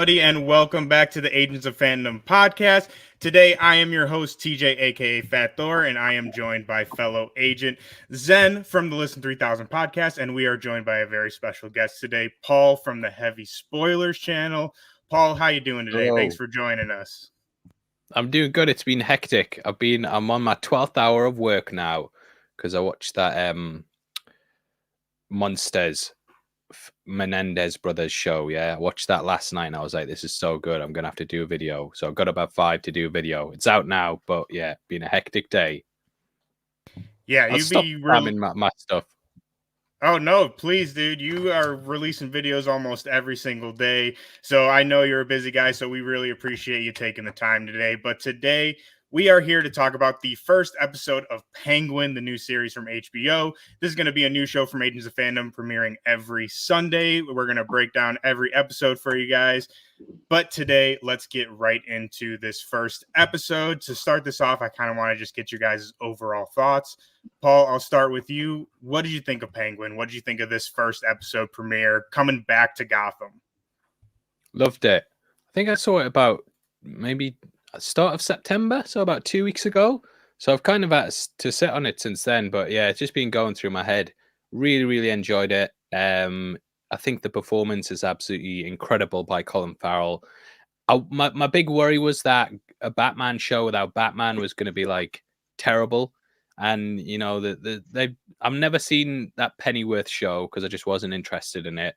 everybody, and welcome back to the Agents of Fandom podcast. Today, I am your host, TJ, aka Fat Thor, and I am joined by fellow agent Zenn from the Listen 3000 podcast, and we are joined by a very special guest today, Paul from the Heavy Spoilers channel. Paul, how you doing today? Hello. Thanks for joining us. I'm doing good. It's been hectic. I'm on my 12th hour of work now because I watched that Monsters Menendez brothers show. Yeah, I watched that last night and I was like, this is so good. I'm gonna have to do a video. So I've got about 5 to do a video. It's out now, but yeah, been a hectic day. Yeah, I'll stop spamming my stuff. Oh, no, please, dude. You are releasing videos almost every single day. So I know you're a busy guy, so we really appreciate you taking the time today. But today, we are here to talk about the first episode of Penguin, the new series from HBO. This is going to be a new show from Agents of Fandom premiering every Sunday. We're going to break down every episode for you guys. But today, let's get right into this first episode. To start this off, I kind of want to just get your guys' overall thoughts. Paul, I'll start with you. What did you think of Penguin? What did you think of this first episode premiere coming back to Gotham? Loved it. I think I saw it about maybe start of September, so about 2 weeks ago. So I've kind of had to sit on it since then. But yeah, it's just been going through my head. Really enjoyed it. I think the performance is absolutely incredible by Colin Farrell. My big worry was that a Batman show without Batman was going to be like terrible. And you know, I've never seen that Pennyworth show because I just wasn't interested in it.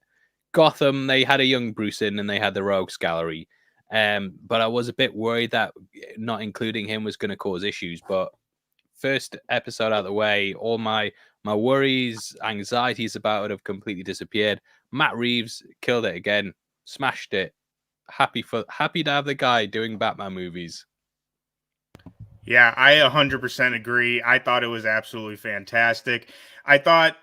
Gotham, they had a young Bruce in and they had the Rogues Gallery. But I was a bit worried that not including him was going to cause issues. But first episode out of the way, all my worries, anxieties about it have completely disappeared. Matt Reeves killed it again, smashed it. Happy to have the guy doing Batman movies. Yeah, I 100% agree. I thought it was absolutely fantastic. I thought,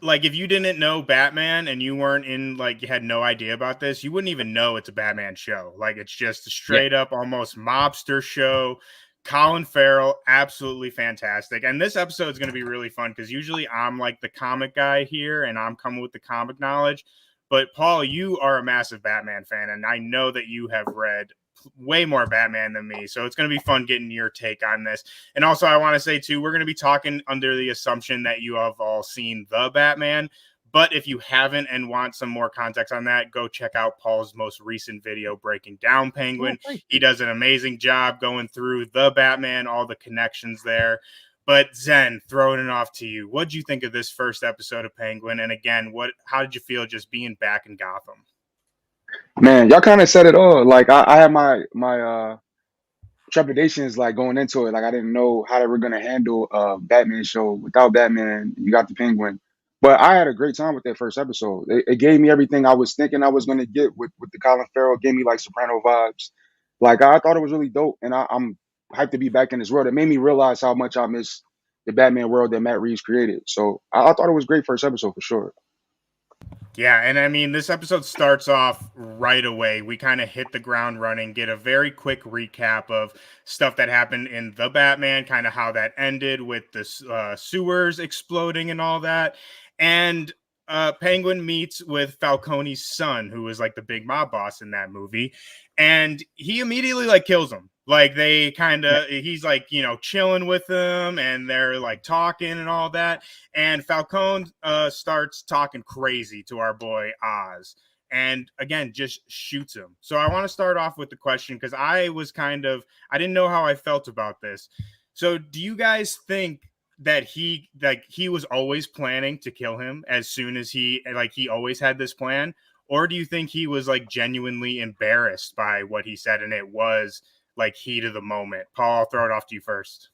like, if you didn't know Batman and you weren't in, like, you had no idea about this, you wouldn't even know it's a Batman show. Like, it's just a straight up almost mobster show. Colin Farrell, absolutely fantastic. And this episode is going to be really fun because usually I'm like the comic guy here and I'm coming with the comic knowledge. But Paul, you are a massive Batman fan, and I know that you have read way more Batman than me. So it's going to be fun getting your take on this. And also, I want to say, too, we're going to be talking under the assumption that you have all seen The Batman. But if you haven't and want some more context on that, go check out Paul's most recent video breaking down Penguin. He does an amazing job going through The Batman, all the connections there. But Zenn, throwing it off to you. What did you think of this first episode of Penguin? And again, how did you feel just being back in Gotham? Man, y'all kind of said it all. Like I had my trepidations like going into it. Like I didn't know how they were gonna handle a Batman show without Batman. You got the Penguin, but I had a great time with that first episode. It gave me everything I was thinking I was gonna get with the Colin Farrell. It gave me like Soprano vibes. Like I thought it was really dope, and I'm hyped to be back in this world. It made me realize how much I miss the Batman world that Matt Reeves created. So I thought it was a great first episode for sure. Yeah, and I mean, this episode starts off right away. We kind of hit the ground running, get a very quick recap of stuff that happened in The Batman, kind of how that ended with the sewers exploding and all that. And Penguin meets with Falcone's son, who was like the big mob boss in that movie. And he immediately like kills him. Like they kind of, he's like, chilling with them and they're like talking and all that. And Falcone starts talking crazy to our boy Oz. And again, just shoots him. So I want to start off with the question because I didn't know how I felt about this. So do you guys think that he was always planning to kill him as soon as he always had this plan? Or do you think he was like genuinely embarrassed by what he said and it was like heat of the moment? Paul, I'll throw it off to you first.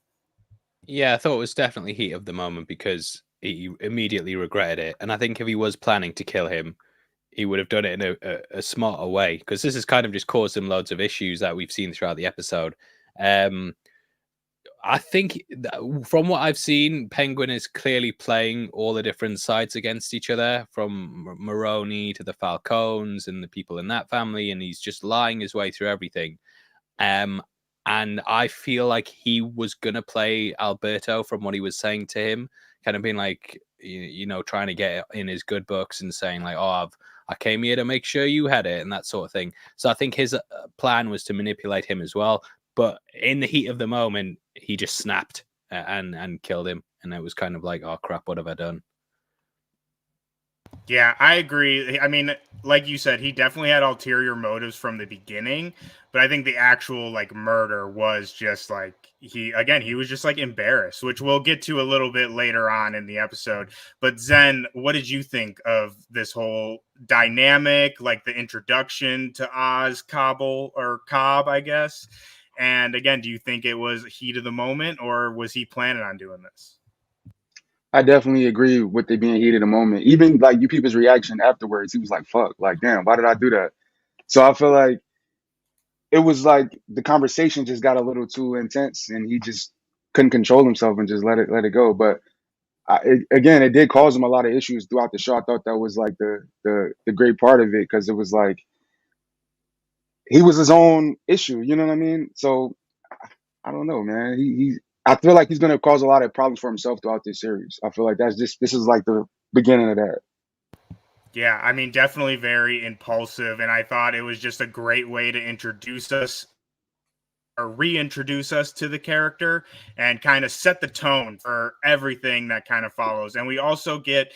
Yeah, I thought it was definitely heat of the moment because he immediately regretted it. And I think if he was planning to kill him, he would have done it in a smarter way because this has kind of just caused him loads of issues that we've seen throughout the episode. I think from what I've seen, Penguin is clearly playing all the different sides against each other, from Maroni to the Falcones and the people in that family, and he's just lying his way through everything. And I feel like he was gonna play Alberto from what he was saying to him, kind of being like, trying to get in his good books and saying like, oh, I came here to make sure you had it and that sort of thing. So I think his plan was to manipulate him as well. But in the heat of the moment, he just snapped and killed him. And it was kind of like, oh crap, what have I done? Yeah, I agree. I mean, like you said, he definitely had ulterior motives from the beginning, but I think the actual like murder was just like he was just like embarrassed, which we'll get to a little bit later on in the episode. But Zen, what did you think of this whole dynamic, like the introduction to Oz Cobble or Cobb, I guess? And again, do you think it was heat of the moment or was he planning on doing this? I definitely agree with it being heat of the moment. Even like you people's reaction afterwards, he was like, "Fuck!" Like, damn, why did I do that? So I feel like it was like the conversation just got a little too intense, and he just couldn't control himself and just let it go. But again, it did cause him a lot of issues throughout the show. I thought that was like the great part of it because it was like he was his own issue. You know what I mean? So I don't know, man. I feel like he's gonna cause a lot of problems for himself throughout this series. I feel like this is like the beginning of that. Yeah, I mean, definitely very impulsive. And I thought it was just a great way to introduce us or reintroduce us to the character and kind of set the tone for everything that kind of follows. And we also get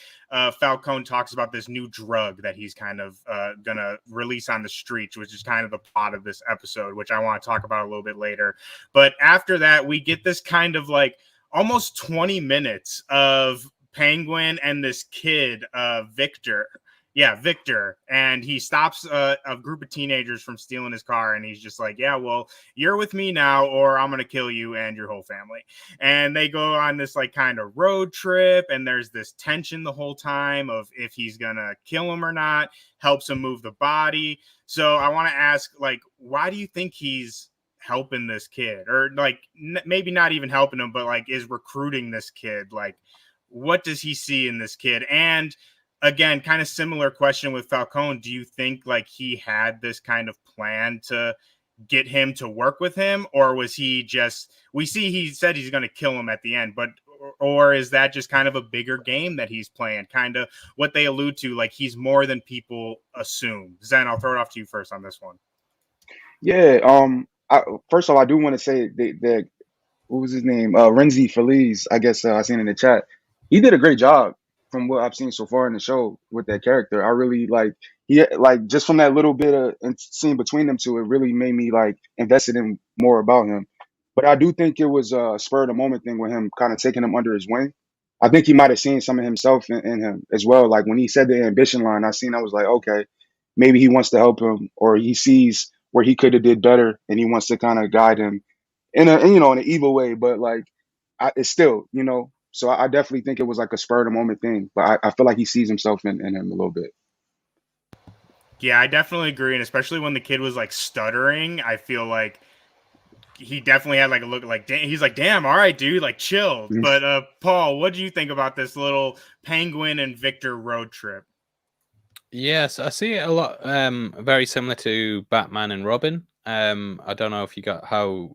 Falcone talks about this new drug that he's kind of gonna release on the streets, which is kind of the plot of this episode, which I want to talk about a little bit later. But after that, we get this kind of like almost 20 minutes of Penguin and this kid, Victor. Yeah, Victor. And he stops a group of teenagers from stealing his car. And he's just like, yeah, well, you're with me now, or I'm going to kill you and your whole family. And they go on this like kind of road trip. And there's this tension the whole time of if he's going to kill him or not, helps him move the body. So I want to ask, like, why do you think he's helping this kid? Or like, maybe not even helping him, but like is recruiting this kid? Like, what does he see in this kid? And again, kind of similar question with Falcone. Do you think like he had this kind of plan to get him to work with him, or was he just? We see he said he's going to kill him at the end, but or is that just kind of a bigger game that he's playing? Kind of what they allude to, like he's more than people assume. Zen, I'll throw it off to you first on this one. Yeah. First of all, I do want to say that what was his name? Renzi Feliz. I guess I seen in the chat. He did a great job from what I've seen so far in the show with that character. I really like just from that little bit of scene between them two, it really made me like invested in more about him. But I do think it was a spur of the moment thing with him kind of taking him under his wing. I think he might have seen some of himself in him as well. Like when he said the ambition line, I was like, okay, maybe he wants to help him or he sees where he could have did better and he wants to kind of guide him in an evil way, but like it's still, So I definitely think it was like a spur of the moment thing, but I feel like he sees himself in him a little bit. Yeah, I definitely agree, and especially when the kid was like stuttering, I feel like he definitely had like a look like he's like, damn, all right, dude, like chill. But Paul, what do you think about this little Penguin and Victor road trip? Yes, I see it a lot. Very similar to Batman and Robin. I don't know if you got how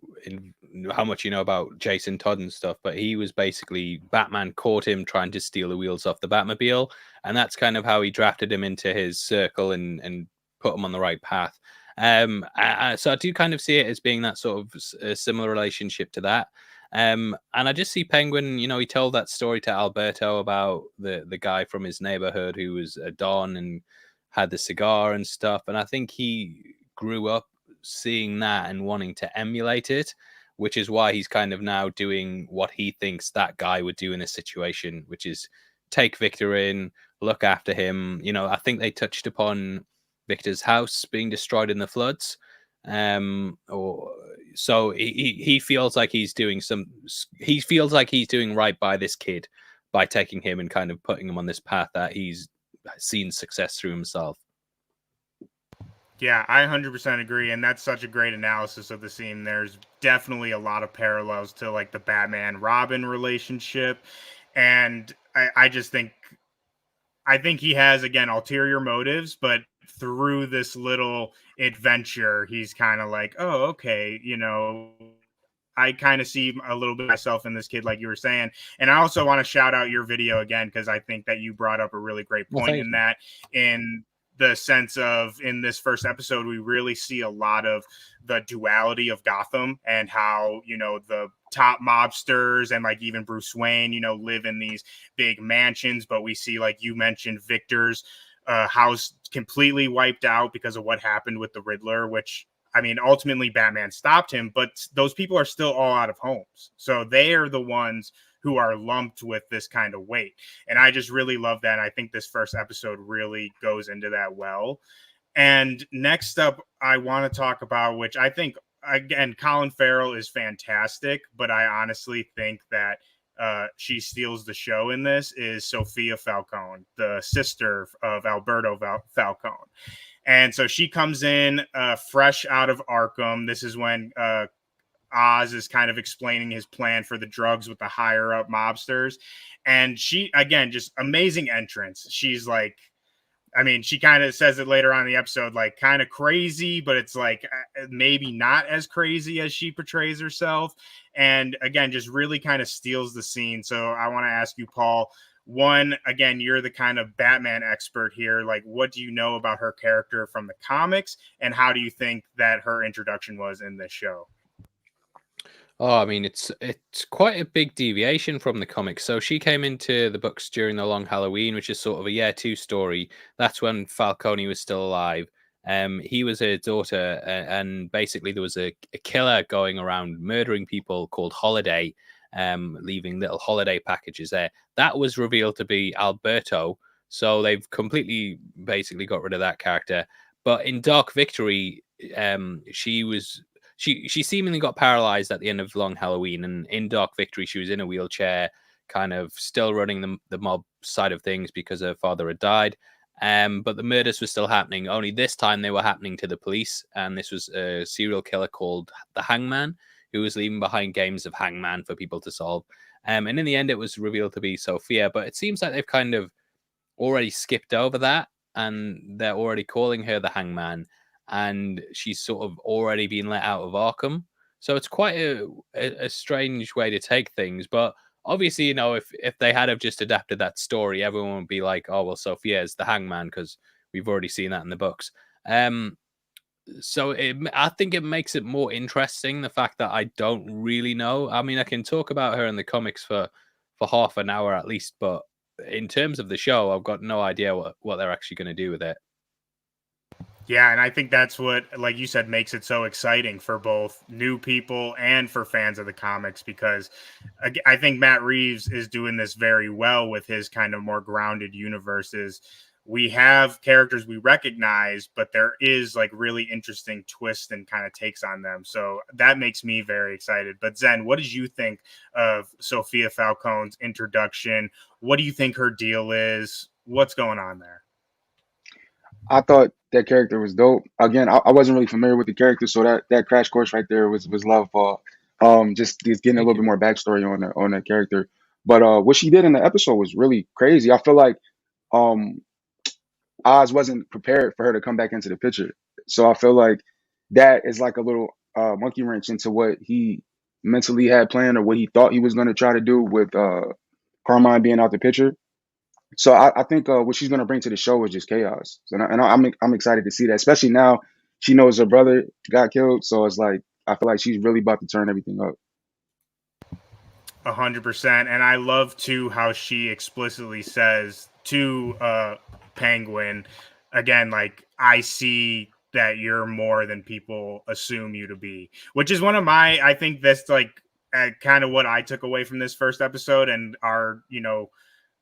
much you know about Jason Todd and stuff, but he was basically Batman caught him trying to steal the wheels off the Batmobile, and that's kind of how he drafted him into his circle and put him on the right path. So I do kind of see it as being that sort of a similar relationship to that. And I just see Penguin, he told that story to Alberto about the guy from his neighborhood who was a Don and had the cigar and stuff. And I think he grew up seeing that and wanting to emulate it, which is why he's kind of now doing what he thinks that guy would do in a situation, which is take Victor in, look after him. I think they touched upon Victor's house being destroyed in the floods. Or so he feels like he's doing right by this kid by taking him and kind of putting him on this path that he's seen success through himself. Yeah, I 100% agree, and that's such a great analysis of the scene. There's definitely a lot of parallels to like the Batman Robin relationship, and I just think he has again ulterior motives, but through this little adventure, he's kind of like, oh, okay, I kind of see a little bit of myself in this kid, like you were saying. And I also want to shout out your video again, because I think that you brought up a really great point in that. In the sense of, in this first episode, we really see a lot of the duality of Gotham and how, you know, the top mobsters and like even Bruce Wayne, you know, live in these big mansions, but we see, like you mentioned, Victor's house completely wiped out because of what happened with the Riddler, which, I mean, ultimately Batman stopped him, but those people are still all out of homes. So they are the ones who are lumped with this kind of weight. And I just really love that. And I think this first episode really goes into that well. And next up, I want to talk about, which I think, again, Colin Farrell is fantastic, but I honestly think that she steals the show in this, is Sophia Falcone, the sister of Alberto Falcone. And so she comes in fresh out of Arkham. This is when Oz is kind of explaining his plan for the drugs with the higher up mobsters. And she, again, just amazing entrance. She's like, I mean, she kind of says it later on in the episode, like kind of crazy, but it's like maybe not as crazy as she portrays herself. And again, just really kind of steals the scene. So I want to ask you, Paul, one, again, you're the kind of Batman expert here. Like, what do you know about her character from the comics? And how do you think that her introduction was in this show? Oh, I mean, it's quite a big deviation from the comics. So she came into the books during the Long Halloween, which is sort of a year two story. That's when Falcone was still alive. He was her daughter, and basically there was a killer going around murdering people called Holiday, leaving little holiday packages there. That was revealed to be Alberto. So they've completely basically got rid of that character. But in Dark Victory, she seemingly got paralyzed at the end of Long Halloween, and in Dark Victory, she was in a wheelchair, kind of still running the mob side of things because her father had died. But the murders were still happening. Only this time they were happening to the police, and this was a serial killer called the Hangman, who was leaving behind games of Hangman for people to solve. And in the end, it was revealed to be Sophia. But it seems like they've kind of already skipped over that, and they're already calling her the Hangman, and she's sort of already been let out of Arkham. So it's quite a strange way to take things. But obviously, you know, if they had have just adapted that story, everyone would be like, oh, well, Sophia is the Hangman because we've already seen that in the books. So I think it makes it more interesting, the fact that I don't really know. I mean, I can talk about her in the comics for half an hour at least, but in terms of the show, I've got no idea what they're actually going to do with it. Yeah, and I think that's what, like you said, makes it so exciting for both new people and for fans of the comics, because I think Matt Reeves is doing this very well with his kind of more grounded universes. We have characters we recognize, but there is like really interesting twists and kind of takes on them. So that makes me very excited. But Zenn, what did you think of Sophia Falcone's introduction? What do you think her deal is? What's going on there? I thought that character was dope. Again, I wasn't really familiar with the character, so that crash course right there was love for just getting a Thank little you. bit more backstory on that character. But what she did in the episode was really crazy. I feel like um Oz wasn't prepared for her to come back into the picture. So I feel like that is like a little monkey wrench into what he mentally had planned or what he thought he was going to try to do with Carmine being out the picture. So I think what she's going to bring to the show is just chaos. So, I'm excited to see that, especially now she knows her brother got killed. So it's like I feel like she's really about to turn everything up. 100%. And I love too how she explicitly says to Penguin, again, like, I see that you're more than people assume you to be, which is one of my, I think that's like kind of what I took away from this first episode and our, you know,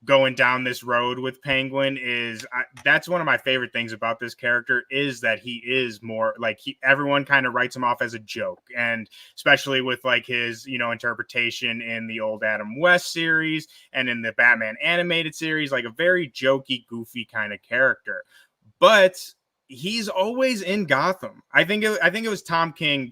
going down this road with Penguin is that's one of my favorite things about this character, is that he is more like everyone kind of writes him off as a joke, and especially with like his, you know, interpretation in the old Adam West series and in the Batman animated series, like a very jokey, goofy kind of character. But he's always in Gotham. I think it was Tom King.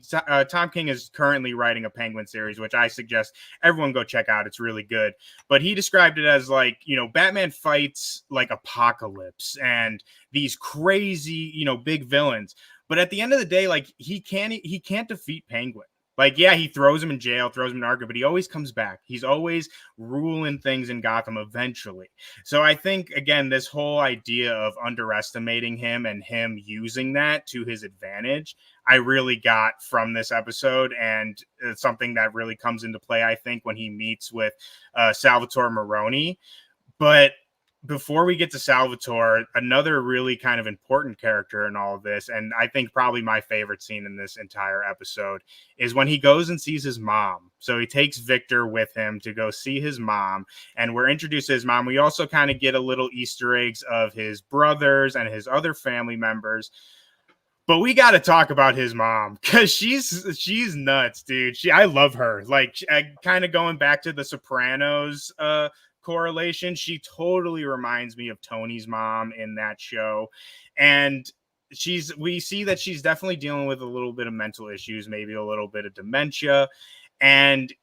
Tom King is currently writing a Penguin series, which I suggest everyone go check out. It's really good. But he described it as like, you know, Batman fights like Apocalypse and these crazy, you know, big villains. But at the end of the day, like he can't defeat Penguin. Like, yeah, he throws him in jail, throws him in Arkham, but he always comes back. He's always ruling things in Gotham eventually. So I think, again, this whole idea of underestimating him and him using that to his advantage, I really got from this episode. And it's something that really comes into play, I think, when he meets with Salvatore Maroni. But before we get to Salvatore, another really kind of important character in all of this, and I think probably my favorite scene in this entire episode, is when he goes and sees his mom. So he takes Victor with him to go see his mom, and we're introduced to his mom. We also kind of get a little Easter eggs of his brothers and his other family members. But we got to talk about his mom because she's nuts, dude. I love her. Like, kind of going back to the Sopranos correlation, she totally reminds me of Tony's mom in that show. And we see that she's definitely dealing with a little bit of mental issues, maybe a little bit of dementia. And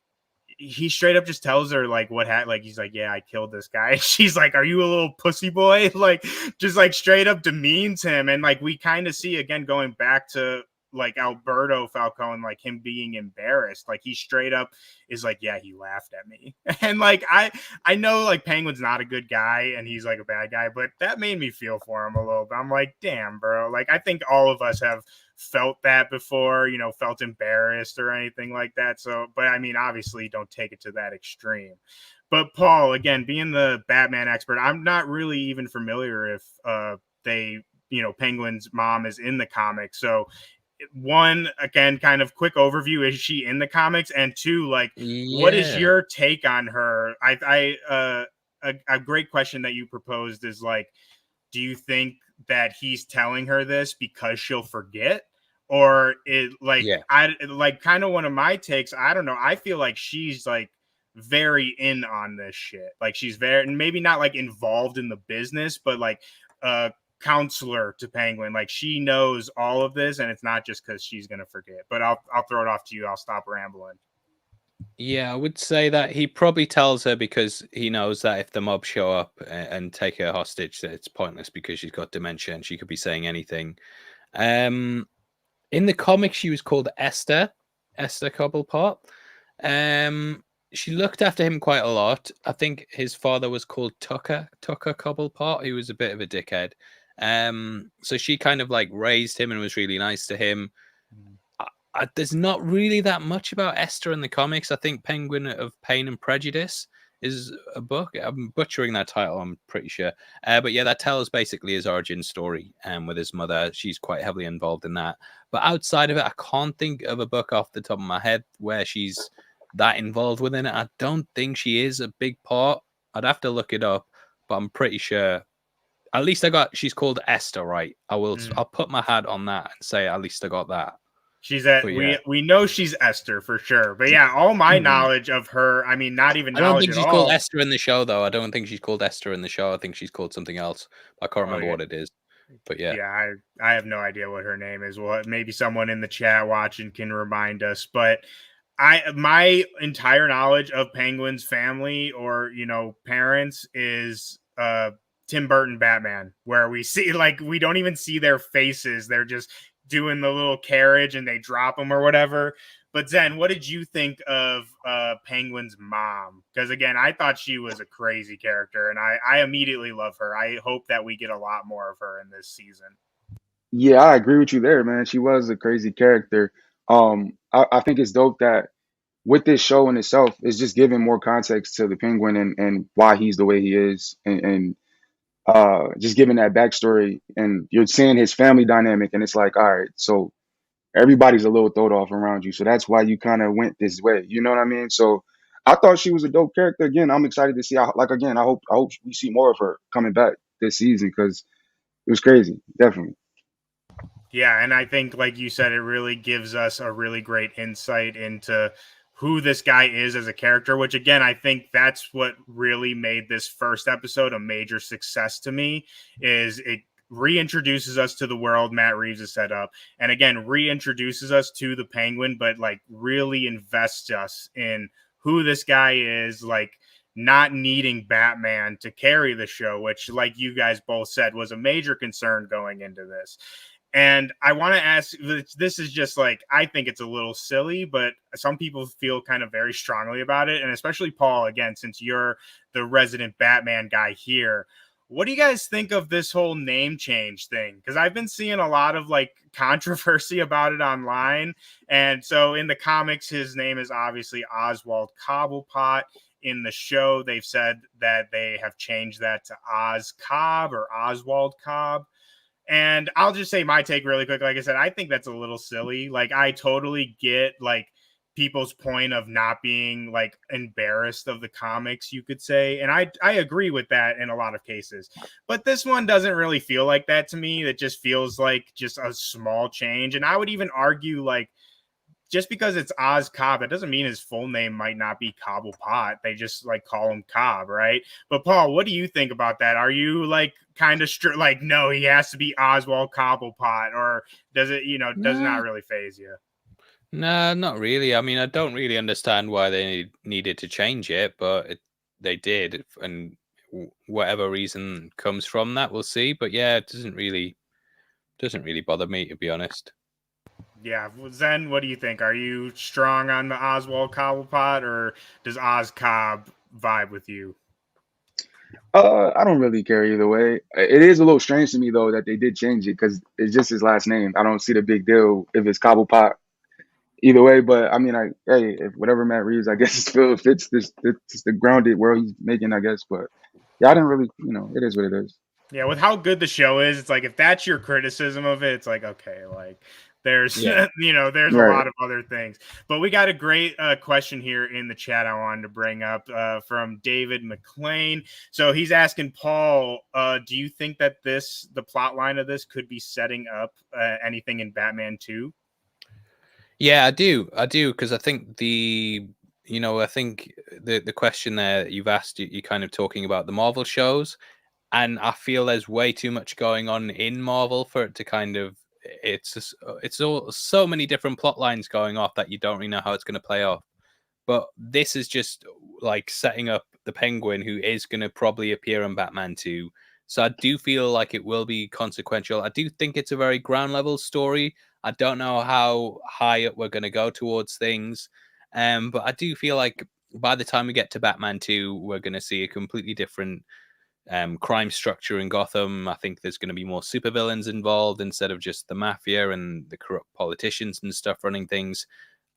he straight up just tells her like like he's like, yeah, I killed this guy. She's like, are you a little pussy boy? Like, just like straight up demeans him. And like we kind of see again going back to like Alberto Falcone, like him being embarrassed. Like he straight up is like, yeah, he laughed at me. And like I know like Penguin's not a good guy and he's like a bad guy, but that made me feel for him a little bit. I'm like, damn, bro. Like I think all of us have felt that before, felt embarrassed or anything like that. So, but I mean, obviously don't take it to that extreme. But Paul, again, being the Batman expert, I'm not really even familiar if Penguin's mom is in the comic. So one, again, kind of quick overview, is she in the comics? And two, like, what is your take on her? A great question that you proposed is like, do you think that he's telling her this because she'll forget? Or I like kind of one of my takes. I don't know. I feel like she's like very in on this shit. Like she's very, maybe not like involved in the business, but like counselor to Penguin. Like she knows all of this, and it's not just because she's gonna forget. But I'll throw it off to you. I'll stop rambling. Yeah, I would say that he probably tells her because he knows that if the mob show up and take her hostage, that it's pointless because she's got dementia and she could be saying anything. In the comics, she was called Esther Cobblepot. She looked after him quite a lot. I think his father was called Tucker Cobblepot. He was a bit of a dickhead. So she kind of like raised him and was really nice to him. There's not really that much about Esther in the comics. I think Penguin of Pain and Prejudice is a book. I'm butchering that title, I'm pretty sure. But yeah, that tells basically his origin story with his mother. She's quite heavily involved in that. But outside of it, I can't think of a book off the top of my head where she's that involved within it. I don't think she is a big part. I'd have to look it up, but I'm pretty sure. At least she's called Esther, right? I'll put my hat on that and say at least I got that. She's we know she's Esther for sure. But yeah, all my knowledge of her, I mean, not even knowledge at all. I don't think she's called Esther in the show, though. I don't think she's called Esther in the show. I think she's called something else. I can't remember what it is. But yeah. Yeah, I have no idea what her name is. Well, maybe someone in the chat watching can remind us. But my entire knowledge of Penguin's family or, parents is Tim Burton Batman, where we see, like, we don't even see their faces. They're just doing the little carriage and they drop them or whatever. But Zenn, what did you think of Penguin's mom? Because again, I thought she was a crazy character and I immediately love her. I hope that we get a lot more of her in this season. Yeah, I agree with you there, man. She was a crazy character. I think it's dope that with this show in itself, it's just giving more context to the Penguin and why he's the way he is, and just giving that backstory. And you're seeing his family dynamic, and it's like, all right, so everybody's a little throwed off around you, so that's why you kind of went this way. You know what I mean? So I thought she was a dope character. Again, I'm excited to see how. Like again, I hope we see more of her coming back this season because it was crazy, definitely. Yeah, and I think, like you said, it really gives us a really great insight into who this guy is as a character, which, again, I think that's what really made this first episode a major success to me, is it reintroduces us to the world Matt Reeves has set up, and, again, reintroduces us to the Penguin, but, like, really invests us in who this guy is, like, not needing Batman to carry the show, which, like you guys both said, was a major concern going into this. And I want to ask, this is just like, I think it's a little silly, but some people feel kind of very strongly about it. And especially Paul, again, since you're the resident Batman guy here, what do you guys think of this whole name change thing? Because I've been seeing a lot of like controversy about it online. And so in the comics, his name is obviously Oswald Cobblepot. In the show, they've said that they have changed that to Oz Cobb or Oswald Cobb. And I'll just say my take really quick. Like I said, I think that's a little silly. Like, I totally get like people's point of not being like embarrassed of the comics, you could say. And I agree with that in a lot of cases. But this one doesn't really feel like that to me. It just feels like just a small change. And I would even argue like just because it's Oz Cobb, that doesn't mean his full name might not be Cobblepot. They just like call him Cobb, right? But Paul, what do you think about that? Are you like kind of like, no, he has to be Oswald Cobblepot, or does it, does not No, really phase you? no, not really. I mean, I don't really understand why they needed to change it, but they did, and whatever reason comes from that, we'll see. But yeah, it doesn't really bother me, to be honest. Yeah, Zen, what do you think? Are you strong on the Oswald Cobblepot, or does Oz Cobb vibe with you? I don't really care either way. It is a little strange to me though that they did change it because it's just his last name. I don't see the big deal if it's Cobblepot either way. But I mean, hey, if whatever Matt Reeves, I guess, fits this the grounded world he's making, I guess. But yeah, I didn't really, it is what it is. Yeah, with how good the show is, it's like if that's your criticism of it, it's like, okay, like there's Yeah. there's a Right. lot of other things. But we got a great question here in the chat I wanted to bring up from David McLean. So he's asking Paul, do you think that the plot line of this could be setting up anything in Batman 2? Yeah, I do, because I think I think the question there that you've asked, you're kind of talking about the Marvel shows, and I feel there's way too much going on in Marvel for it to kind of it's all so many different plot lines going off that you don't really know how it's going to play off. But this is just like setting up the Penguin, who is going to probably appear in Batman 2. So I do feel like it will be consequential. I do think it's a very ground level story. I don't know how high up we're going to go towards things. But I do feel like by the time we get to Batman 2, we're going to see a completely different crime structure in Gotham. I think there's going to be more supervillains involved instead of just the mafia and the corrupt politicians and stuff running things.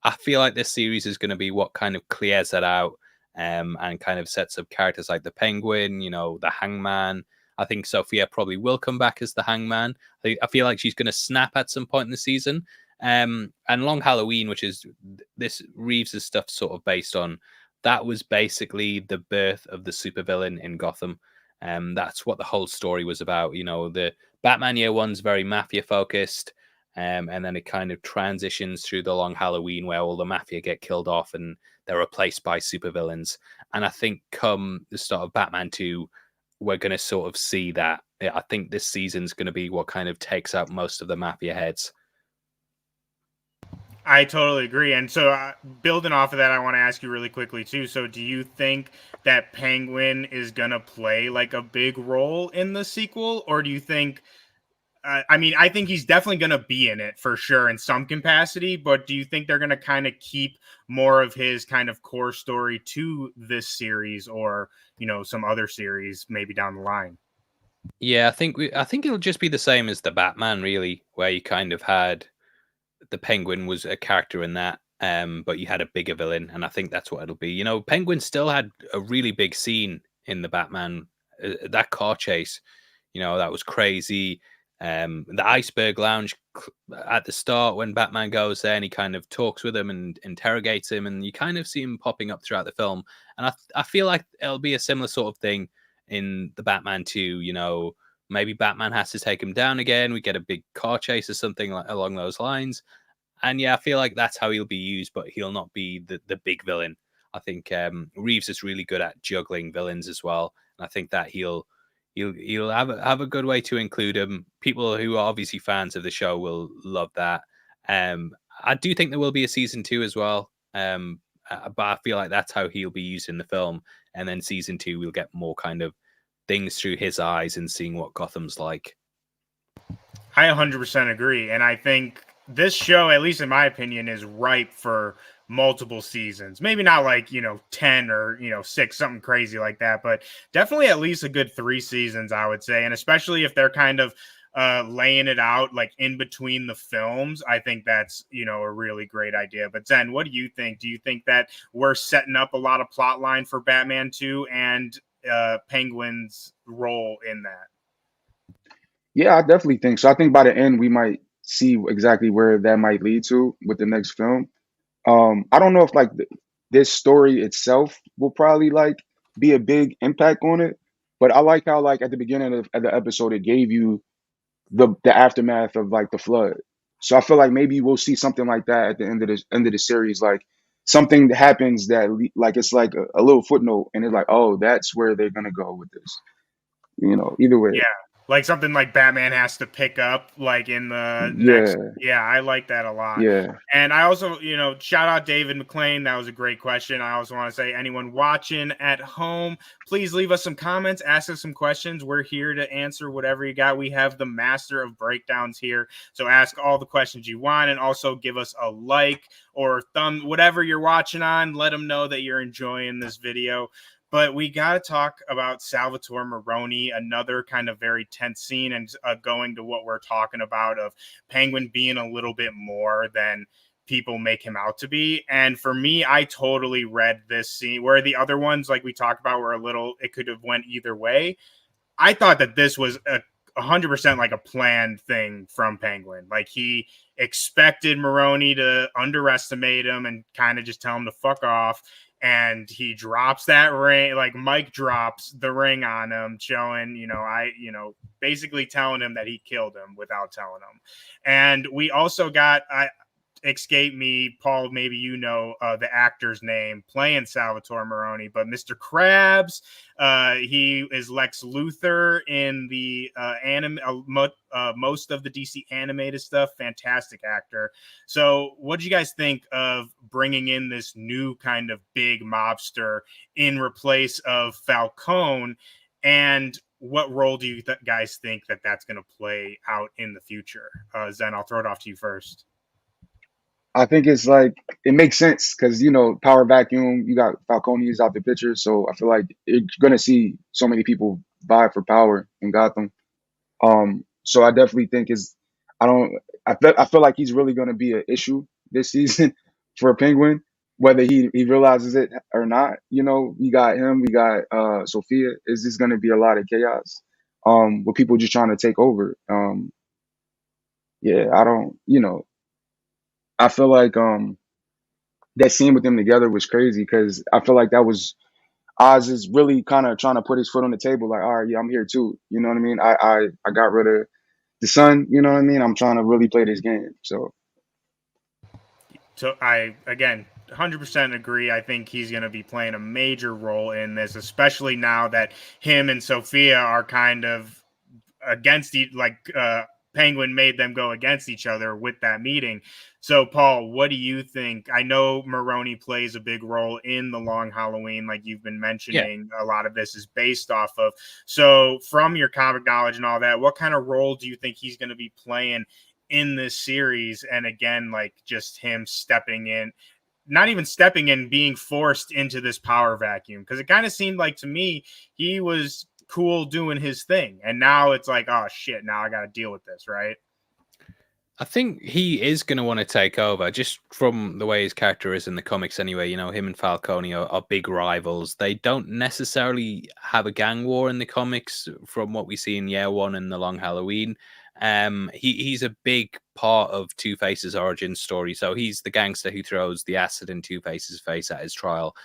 I feel like this series is going to be what kind of clears that out, and kind of sets up characters like the Penguin, the Hangman. I think Sophia probably will come back as the Hangman. I feel like she's going to snap at some point in the season. And Long Halloween, which is this Reeves' stuff sort of based on, that was basically the birth of the supervillain in Gotham. That's what the whole story was about. The Batman Year One's very mafia focused. And then it kind of transitions through the Long Halloween where all the mafia get killed off and they're replaced by supervillains. And I think come the start of Batman 2, we're going to sort of see that. I think this season's going to be what kind of takes out most of the mafia heads. I totally agree. And so, building off of that, I want to ask you really quickly, too. So, do you think that Penguin is going to play like a big role in the sequel? Or do you think, I mean, I think he's definitely going to be in it for sure in some capacity, but do you think they're going to kind of keep more of his kind of core story to this series or, some other series maybe down the line? Yeah, I think it'll just be the same as the Batman, really, where you kind of had the Penguin was a character in that, but you had a bigger villain, and I think that's what it'll be. Penguin still had a really big scene in the Batman, that car chase. That was crazy. The Iceberg Lounge at the start when Batman goes there and he kind of talks with him and interrogates him, and you kind of see him popping up throughout the film. And I feel like it'll be a similar sort of thing in the Batman 2. Maybe Batman has to take him down again. We get a big car chase or something along those lines. And yeah, I feel like that's how he'll be used, but he'll not be the big villain. I think Reeves is really good at juggling villains as well, and I think that he'll have a good way to include him. People who are obviously fans of the show will love that. I do think there will be a season 2 as well, but I feel like that's how he'll be used in the film, and then season 2 we'll get more kind of things through his eyes and seeing what Gotham's like. I 100% agree. And I think this show, at least in my opinion, is ripe for multiple seasons. Maybe not like, 10 or, 6, something crazy like that, but definitely at least a good 3 seasons, I would say. And especially if they're kind of laying it out like in between the films, I think that's, a really great idea. But Zen, what do you think? Do you think that we're setting up a lot of plot line for Batman 2 and Penguin's role in that? Yeah, I definitely think so. I think by the end we might see exactly where that might lead to with the next film. I don't know if like this story itself will probably like be a big impact on it, but I like how like at the beginning of the episode it gave you the aftermath of like the flood. So I feel like maybe we'll see something like that at the end of the series, like something that happens that like it's like a little footnote, and it's like, oh, that's where they're gonna go with this. Either way, Yeah. Like something like Batman has to pick up like in the next. yeah, Yeah, I like that a lot. yeah. And I also, shout out David McLean. That was a great question. I also want to say, anyone watching at home, please leave us some comments, ask us some questions. We're here to answer whatever you got. We have the master of breakdowns here. So ask all the questions you want, and also give us a like or thumb, whatever you're watching on. Let them know that you're enjoying this video. But we got to talk about Salvatore Maroni, another kind of very tense scene, and going to what we're talking about of Penguin being a little bit more than people make him out to be. And for me, I totally read this scene where the other ones, like we talked about, were a little, it could have went either way. I thought that this was 100% like a planned thing from Penguin. Like he expected Maroni to underestimate him and kind of just tell him to fuck off. And he drops that ring, like Mike drops the ring on him, showing, basically telling him that he killed him without telling him. And we also got, escape me, Paul, maybe the actor's name playing Salvatore Maroni, but Mr. Krabs, he is Lex Luthor in the most of the DC animated stuff. Fantastic actor. So what do you guys think of bringing in this new kind of big mobster in replace of Falcone? And what role do you guys think that that's going to play out in the future? Zen, I'll throw it off to you first. I think it's like it makes sense because power vacuum. You got Falcone is out the picture, so I feel like you're gonna see so many people vie for power in Gotham. So I definitely think is I don't I feel like he's really gonna be an issue this season for Penguin, whether he realizes it or not. We got him, we got Sophia. It's just gonna be a lot of chaos. With people just trying to take over. Yeah, I don't. I feel like that scene with them together was crazy because I feel like that was Oz is really kind of trying to put his foot on the table, like, all right, yeah, I'm here too. You know what I mean? I got rid of the sun. You know what I mean? I'm trying to really play this game. So I again 100% agree. I think he's going to be playing a major role in this, especially now that him and Sophia are kind of against Penguin made them go against each other with that meeting. So, Paul, what do you think? I know Maroni plays a big role in the Long Halloween, like you've been mentioning. Yeah. A lot of this is based off of. So, from your comic knowledge and all that, what kind of role do you think he's going to be playing in this series? And again, like just him stepping in, not even stepping in, being forced into this power vacuum, because it kind of seemed like to me he was cool doing his thing, and now it's like, oh shit, now I got to deal with this, right? I think he is going to want to take over, just from the way his character is in the comics anyway. Him and Falcone are big rivals. They don't necessarily have a gang war in the comics from what we see in Year One and the Long Halloween. He's a big part of Two-Face's origin story. So he's the gangster who throws the acid in Two-Face's face at his trial.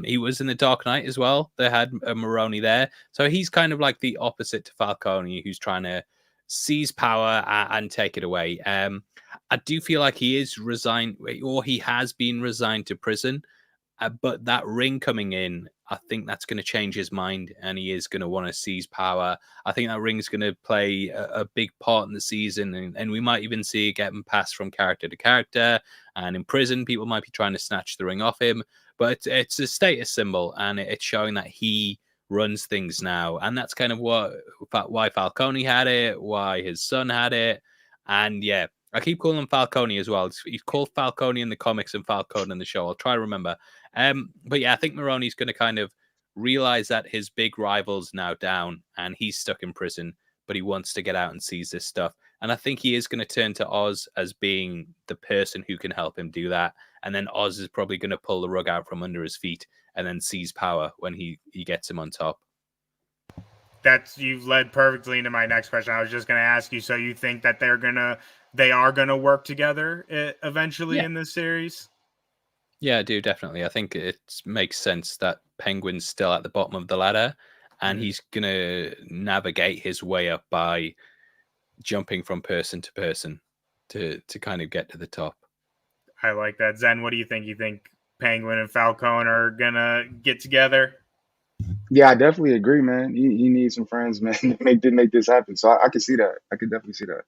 He was in the Dark Knight as well. They had a Maroni there. So he's kind of like the opposite to Falcone, who's trying to seize power and take it away. I do feel like he is resigned, or he has been resigned to prison. But that ring coming in, I think that's going to change his mind, and he is going to want to seize power. I think that ring's going to play a big part in the season, and we might even see it getting passed from character to character. And in prison, people might be trying to snatch the ring off him. But it's a status symbol, and it's showing that he runs things now, and that's kind of why Falcone had it, why his son had it, and yeah, I keep calling him Falcone as well. He's called Falcone in the comics and Falcone in the show. I'll try to remember. But yeah, I think Maroni's going to kind of realize that his big rival's now down and he's stuck in prison, but he wants to get out and seize this stuff. And I think he is going to turn to Oz as being the person who can help him do that. And then Oz is probably going to pull the rug out from under his feet and then seize power when he gets him on top. You've led perfectly into my next question. I was just going to ask you, so you think that they are going to work together eventually in this series? Yeah, I do, definitely. I think it makes sense that Penguin's still at the bottom of the ladder and he's going to navigate his way up by jumping from person to person to kind of get to the top. I like that. Zen, what do you think? You think Penguin and Falcone are going to get together? Yeah, I definitely agree, man. He needs some friends, man, to make this happen. So I can see that. I can definitely see that.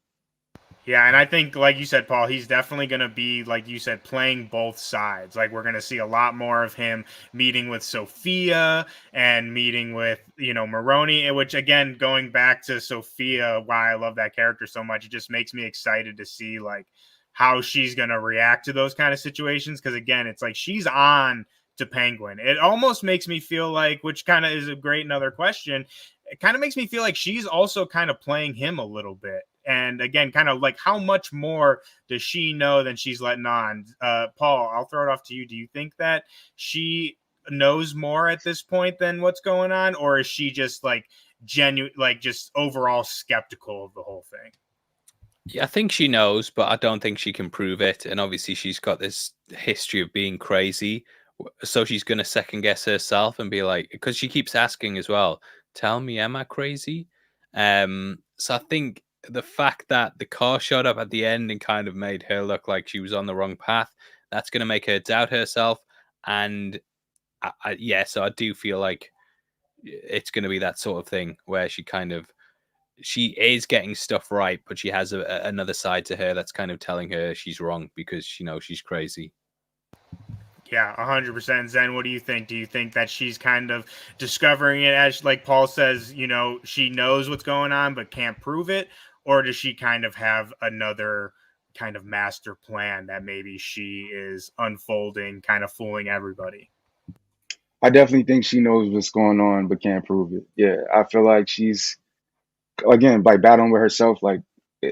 Yeah, and I think, like you said, Paul, he's definitely going to be, like you said, playing both sides. Like, we're going to see a lot more of him meeting with Sophia and meeting with, Maroni, which, again, going back to Sophia, why I love that character so much, it just makes me excited to see, like, how she's going to react to those kind of situations. Because, again, it's like she's on to Penguin. It almost makes me feel like, which kind of is a great another question, it kind of makes me feel like she's also kind of playing him a little bit. And again, kind of like how much more does she know than she's letting on? Paul, I'll throw it off to you. Do you think that she knows more at this point than what's going on? Or is she just like genuine, like just overall skeptical of the whole thing? Yeah, I think she knows, but I don't think she can prove it. And obviously she's got this history of being crazy. So she's going to second guess herself and be like, because she keeps asking as well, tell me, am I crazy? So I think the fact that the car showed up at the end and kind of made her look like she was on the wrong path, that's going to make her doubt herself. And so I do feel like it's going to be that sort of thing where she is getting stuff right, but she has another side to her that's kind of telling her she's wrong because she knows she's crazy. Yeah, 100%. Zen, what do you think? Do you think that she's kind of discovering it as, like Paul says, she knows what's going on but can't prove it? Or does she kind of have another kind of master plan that maybe she is unfolding, kind of fooling everybody? I definitely think she knows what's going on but can't prove it. Yeah, I feel like she's, again, like battling with herself. Like,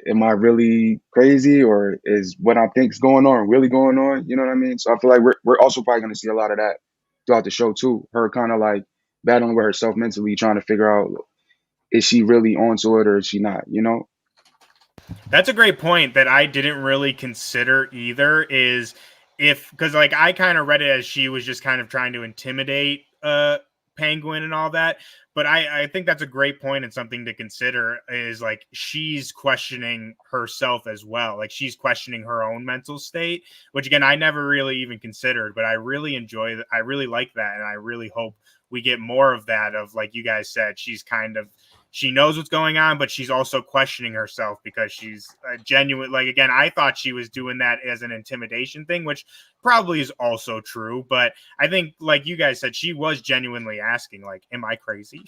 am I really crazy, or is what I think's going on really going on? You know what I mean? So I feel like we're also probably going to see a lot of that throughout the show too. Her kind of like battling with herself mentally, trying to figure out, is she really onto it or is she not? That's a great point that I didn't really consider either, is because like I kind of read it as she was just kind of trying to intimidate Penguin and all that. But I think that's a great point and something to consider, is like she's questioning herself as well. Like she's questioning her own mental state, which again, I never really even considered, but I really enjoy that. I really like that. And I really hope we get more of that, of like you guys said, she knows what's going on, but she's also questioning herself because she's genuine. Like, again, I thought she was doing that as an intimidation thing, which probably is also true. But I think, like you guys said, she was genuinely asking, like, am I crazy?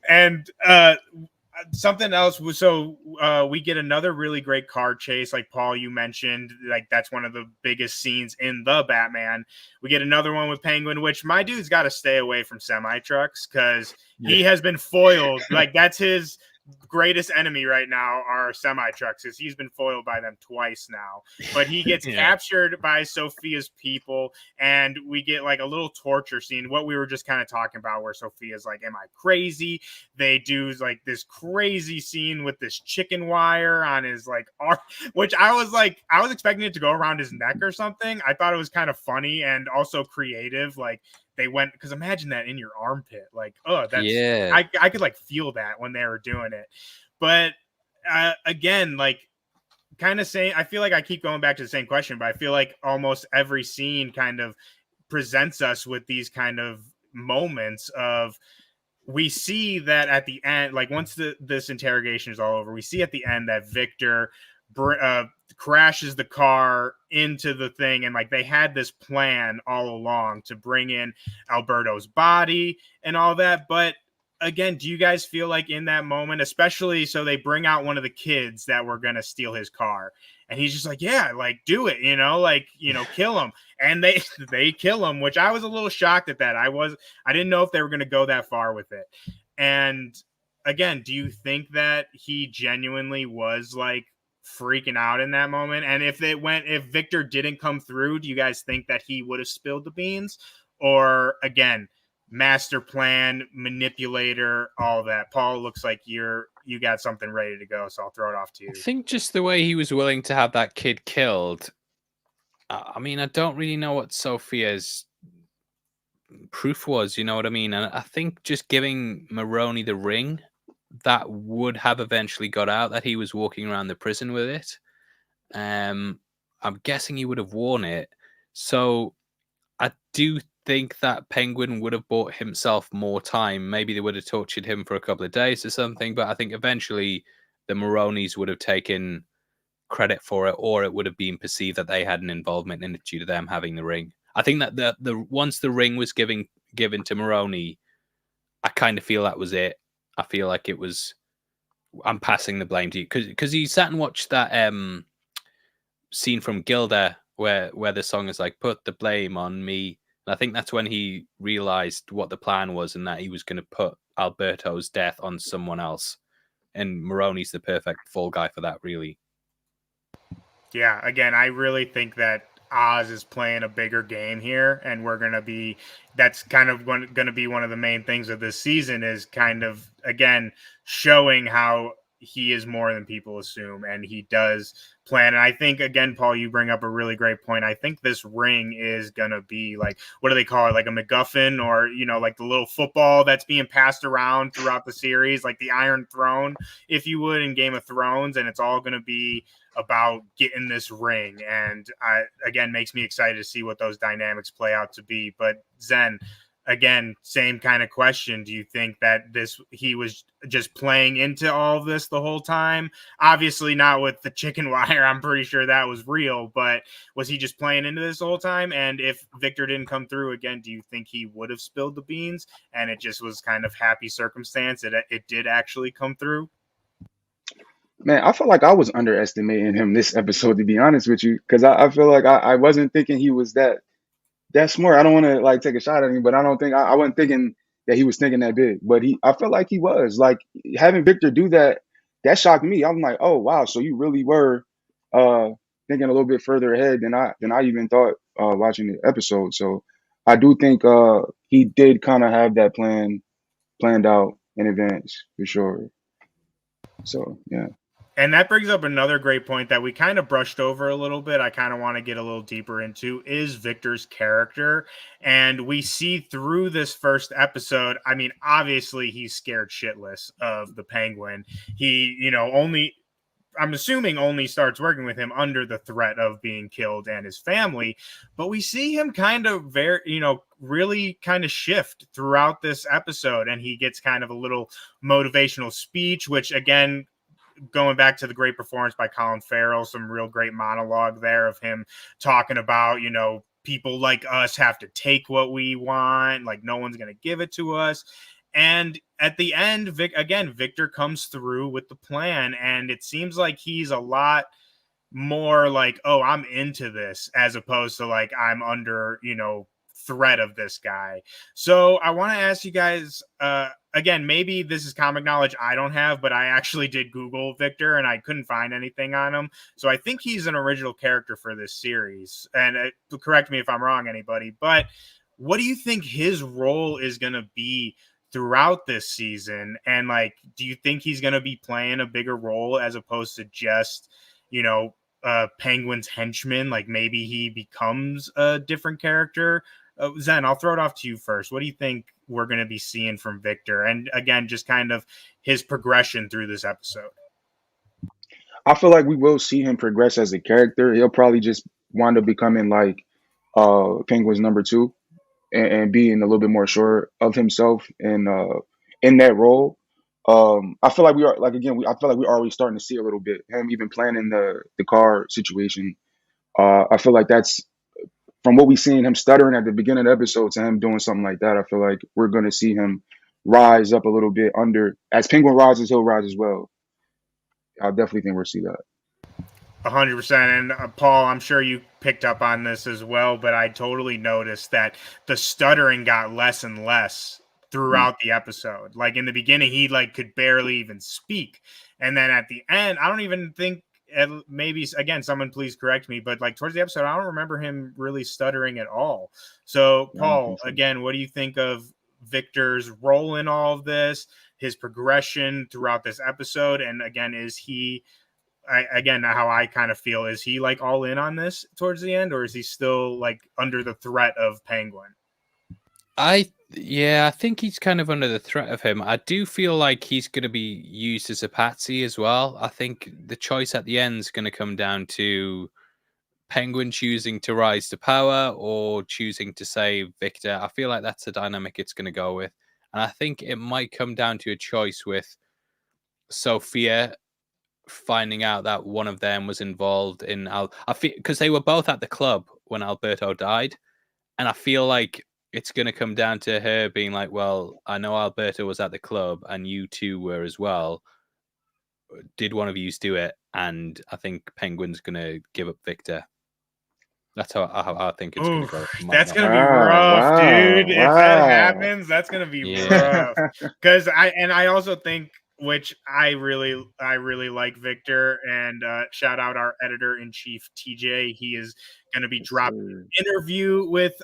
And something else was, we get another really great car chase, like Paul, you mentioned, like that's one of the biggest scenes in the Batman. We get another one with Penguin, which my dude's got to stay away from semi trucks because he has been foiled. Like that's his greatest enemy right now are semi trucks, because he's been foiled by them twice now. But he gets captured by Sophia's people, and we get like a little torture scene, what we were just kind of talking about, where Sophia's like, am I crazy? They do like this crazy scene with this chicken wire on his like arm, which I was expecting it to go around his neck or something. I thought it was kind of funny and also creative. Like they went, because imagine that in your armpit. Like, oh, that's, I could like feel that when they were doing it. But again, like kind of saying, I feel like I keep going back to the same question, but I feel like almost every scene kind of presents us with these kind of moments of, we see that at the end, like once this interrogation is all over, we see at the end that Victor crashes the car into the thing, and like they had this plan all along to bring in Alberto's body and all that. But again, do you guys feel like in that moment, especially so they bring out one of the kids that were going to steal his car, and he's just like, yeah, like do it, kill him. And they kill him, which I was a little shocked at that. I didn't know if they were going to go that far with it. And again, do you think that he genuinely was like freaking out in that moment? And if Victor didn't come through, do you guys think that he would have spilled the beans? Or again, master plan, manipulator, all that? Paul, looks like you got something ready to go, so I'll throw it off to you. I think just the way he was willing to have that kid killed. I mean, I don't really know what Sophia's proof was, you know what I mean? And I think just giving Maroney the ring, that would have eventually got out that he was walking around the prison with it. I'm guessing he would have worn it. So I do think that Penguin would have bought himself more time. Maybe they would have tortured him for a couple of days or something, but I think eventually the Maronis would have taken credit for it, or it would have been perceived that they had an involvement in it due to them having the ring. I think that the once the ring was given to Maroney, I kind of feel that was it. I feel like it was, I'm passing the blame to you because he sat and watched that scene from Gilda where the song is like, put the blame on me. And I think that's when he realized what the plan was and that he was going to put Alberto's death on someone else. And Maroney's the perfect fall guy for that, really. Yeah, again, I really think that Oz is playing a bigger game here, and that's kind of going to be one of the main things of this season, is kind of, again, showing how he is more than people assume, and he does plan. And I think, again, Paul, you bring up a really great point. I think this ring is going to be like, what do they call it? Like a MacGuffin, or, like the little football that's being passed around throughout the series, like the Iron Throne, if you would, in Game of Thrones. And it's all going to be about getting this ring. And again, makes me excited to see what those dynamics play out to be. But Zenn, again, same kind of question. Do you think that he was just playing into all of this the whole time? Obviously not with the chicken wire. I'm pretty sure that was real, but was he just playing into this the whole time? And if Victor didn't come through again, do you think he would have spilled the beans and it just was kind of happy circumstance that it did actually come through? Man, I feel like I was underestimating him this episode, to be honest with you, because I feel like I wasn't thinking he was that smart. I don't want to like take a shot at him, but I don't think I wasn't thinking that he was thinking that big. But I felt like he was. Like, having Victor do that, that shocked me. I'm like, oh wow, so you really were thinking a little bit further ahead than I even thought watching the episode. So I do think he did kind of have that planned out in advance for sure. So yeah. And that brings up another great point that we kind of brushed over a little bit. I kind of want to get a little deeper into is Victor's character. And we see through this first episode, I mean, obviously he's scared shitless of the Penguin. He, I'm assuming only starts working with him under the threat of being killed and his family. But we see him kind of really kind of shift throughout this episode. And he gets kind of a little motivational speech, which again, going back to the great performance by Colin Farrell, some real great monologue there of him talking about, people like us have to take what we want. Like, no one's going to give it to us. And at the end, Victor comes through with the plan. And it seems like he's a lot more like, oh, I'm into this, as opposed to like, I'm under, threat of this guy. So I want to ask you guys, again, maybe this is comic knowledge I don't have, but I actually did Google Victor and I couldn't find anything on him. So I think he's an original character for this series. And correct me if I'm wrong, anybody, but what do you think his role is going to be throughout this season? And like, do you think he's going to be playing a bigger role as opposed to just, Penguin's henchman? Like, maybe he becomes a different character. Zenn, I'll throw it off to you first. What do you think we're going to be seeing from Victor? And again, just kind of his progression through this episode. I feel like we will see him progress as a character. He'll probably just wind up becoming like Penguin's number 2 and being a little bit more sure of himself and in that role. I feel like we are like, again, I feel like we're already starting to see a little bit him even planning the car situation. I feel like that's, from what we've seen him stuttering at the beginning of the episode to him doing something like that, I feel like we're going to see him rise up a little bit under as Penguin rises, he'll rise as well. I definitely think we'll see that. 100%. And Paul, I'm sure you picked up on this as well, but I totally noticed that the stuttering got less and less throughout the episode. Like in the beginning, he like could barely even speak, and then at the end, I don't even think. Maybe again, someone please correct me, but like towards the episode, I don't remember him really stuttering at all. So, Yeah, I don't Paul, think so. again, what do you think of Victor's role in all of this? His progression throughout this episode, and again, is he? Again, how I kind of feel, is he like all in on this towards the end, or is he still like under the threat of Penguin? I think he's kind of under the threat of him. I do feel like he's going to be used as a patsy as well. I think the choice at the end is going to come down to Penguin choosing to rise to power or choosing to save Victor. I feel like that's the dynamic it's going to go with, and I think it might come down to a choice with Sophia finding out that one of them was involved in I feel because they were both at the club when Alberto died, and I feel like it's going to come down to her being like, well, I know Alberto was at the club and you two were as well. Did one of you do it? And I think Penguin's going to give up Victor. That's how I think it's going to go. It might That's not. gonna be Wow, rough, dude. If that wow. happens, that's gonna be Yeah. rough. Because I also think, which I really like Victor, and shout out our editor in chief TJ. He is gonna be Yes, dropping sir. an interview with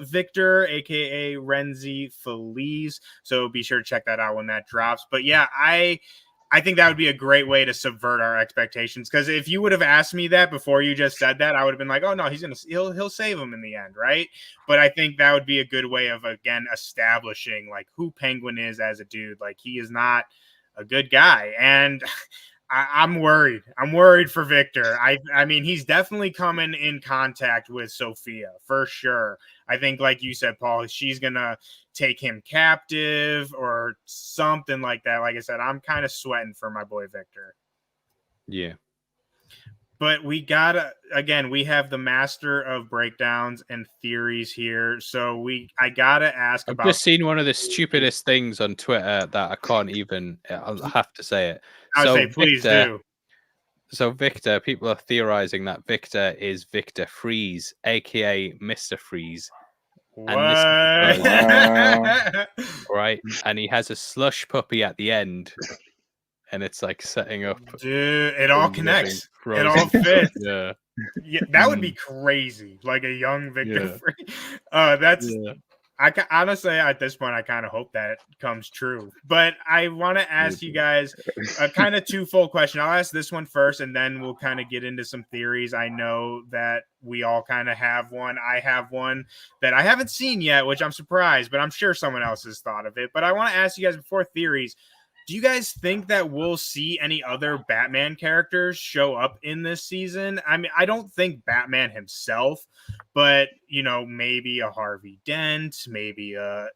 Victor, aka Renzi Feliz. So be sure to check that out when that drops. But yeah, I think that would be a great way to subvert our expectations. Because if you would have asked me that before you just said that, I would have been like, "Oh no, he'll save him in the end, right?" But I think that would be a good way of again establishing like who Penguin is as a dude. Like he is not a good guy, and I'm worried. I'm worried for Victor. I mean, he's definitely coming in contact with Sophia for sure. I think, like you said, Paul, she's gonna take him captive or something like that. Like I said, I'm kind of sweating for my boy Victor. Yeah. But we gotta again, we have the master of breakdowns and theories here. So I gotta ask I've about just seen one of the stupidest things on Twitter that I can't even. I'll have to say it. I would say So please Victor. do. So Victor, people are theorizing that Victor is Victor Freeze, aka Mr. Freeze. And this is What? because, Wow. right? And he has a slush puppy at the end, and it's like setting up Dude, it all him living connects. It all frozen. fits. Yeah. Yeah, that would be crazy. Like a young Victor Yeah. Free. That's Yeah. honestly at this point I kind of hope that comes true. But I want to ask you guys a kind of two-fold question. I'll ask this one first, and then we'll kind of get into some theories. I know that we all kind of have one. I have one that I haven't seen yet, which I'm surprised, but I'm sure someone else has thought of it. But I want to ask you guys before theories. Do you guys think that we'll see any other Batman characters show up in this season? I mean, I don't think Batman himself, but maybe a Harvey Dent, maybe a